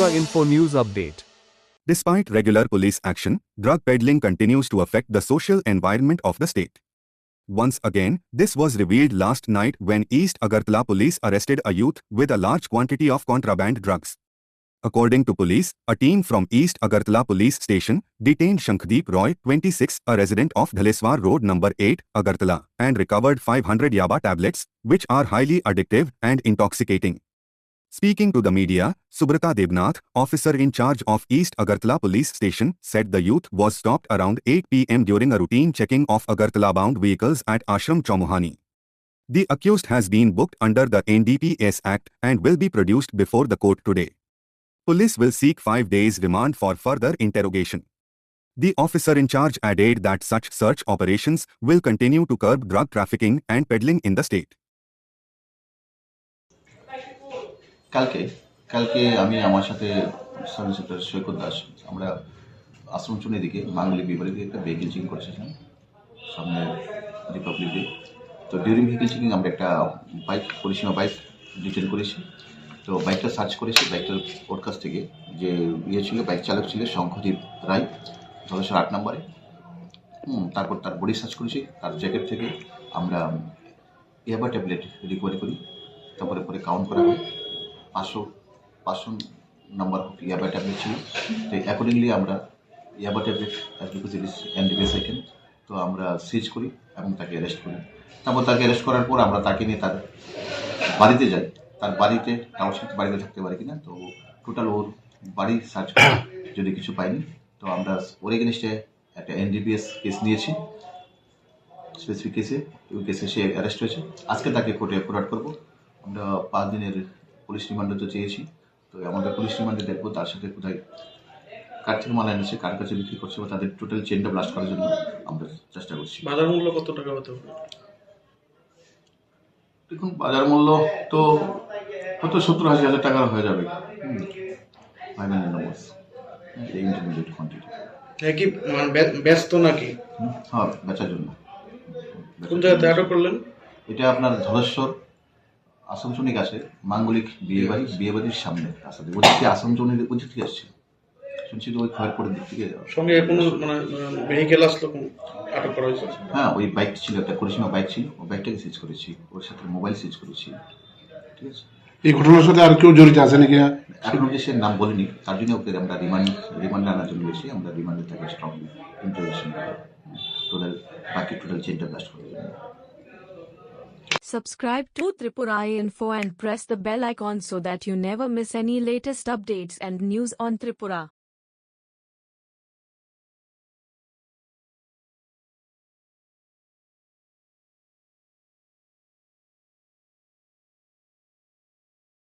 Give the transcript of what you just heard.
Tripura Info News Update. Despite regular police action, drug peddling continues to affect the social environment of the state. Once again, this was revealed last night when East Agartala police arrested a youth with a large quantity of contraband drugs. According to police, a team from East Agartala police station detained Shankdeep Roy, 26, a resident of Dhaleswar Road number 8, Agartala, and recovered 500 yaba tablets, which are highly addictive and intoxicating. Speaking to the media, Subrata Devnath, officer in charge of East Agartala police station, said the youth was stopped around 8 p.m. during a routine checking of Agartala-bound vehicles at Ashram Chaumohani. The accused has been booked under the NDPS Act and will be produced before the court today. Police will seek 5 days remand for further interrogation. The officer in charge added that such search operations will continue to curb drug trafficking and peddling in the state. কালকে আমি আমার সাথে sub inspector সৈকত দাস আমরা আশ্রমচুনের দিকে মাঙ্গলি বিবাড়িতে একটা vehicle checking করছিলাম সামনে Republic day. তো ডিউরিং ভেহিকেল চেকিং আমরা একটা পরিসীমা বাইক ডিটেন করেছি। তো বাইকটা সার্চ করেছি, বাইকটার ওর কাছ থেকে যে ছিল বাইক চালক ছিল শঙ্খদীপ রায়, 8 নম্বরে। তারপর তার বডি সার্চ করেছি, তার জ্যাকেট থেকে আমরা ইয়াবা ট্যাবলেট রিকভারি করি। তারপরে কাউন্ট করা হয় 500 নাম্বার ইয়াবা ট্যাবলেট ছিল। তো অ্যাকর্ডিংলি আমরা ইয়াবা ট্যাবলেট এনডিপিএস আইটেম তো আমরা সিজ করি এবং তাকে অ্যারেস্ট করি। তারপর তাকে অ্যারেস্ট করার পর আমরা তাকে নিয়ে তার বাড়িতে যাই। তার বাড়িতে কারোর সাথে বাড়িতে থাকতে পারে কিনা, তো টোটাল ওর বাড়ি সার্চ করি, যদি কিছু পাইনি তো আমরা ওর এগেনস্টে একটা এনডিপিএস কেস নিয়েছি। স্পেসিফিক কেসে ওই কেসে সে অ্যারেস্ট হয়েছে। আজকে তাকে কোর্টে ফরওয়ার্ড করবো। আমরা 5 দিনের পুলিশ রিমান্ডে তো চেয়েছি। তো আমাদের পুলিশ রিমান্ডে দেখবো তার সাথে কোথায় কার থেকে মাল এনেছে, কার কাছে বিক্রি করছে, বা তাদের টোটাল চেনটা ব্লাস্ট করার জন্য আমরা চেষ্টা করছি। বাজার মূল্য কত টাকা হতে হবে? দেখুন, বাজার মূল্য তো হয়তো 70-80 হাজার টাকা হয়ে যাবে। ইন্টারমিডিয়েট কোয়ান্টিটি কি ব্যস্ত নাকি? হ্যাঁ, বেচার জন্য। কোন জায়গাতে আটক করলেন? এটা আপনার ধলেশ্বর আসামচুনি কাছে মাঙ্গলিক বিয়েবাড়ির সামনে আসলে ওদিকে আসামচুনির ওদিক থেকে আসছে, শুনছি তো ওই খয়েরপুরের দিক থেকে যাওয়া। সঙ্গে কোনো ভেহিকেল আসলো আটক করা হয়েছে? হ্যাঁ, ওই বাইক ছিল, একটা করিসীমা বাইক ছিল, ওই বাইকটাকে সিজ করেছি, ওর সাথে মোবাইল সিজ করেছি। ঠিক আছে, এই ঘটনার সাথে আর কেউ জড়িত আছে নাকি? এখন অব্দি সে নাম বলিনি, তার জন্য ওকে আমরা রিমান্ডে আনার জন্য গেছি। আমরা রিমান্ডে তাকে স্ট্রংলি ইন্টারোগেশন টোটাল চেনটা ব্লাস্ট করে দেবো। Subscribe to Tripura Info and press the bell icon so that you never miss any latest updates and news on Tripura.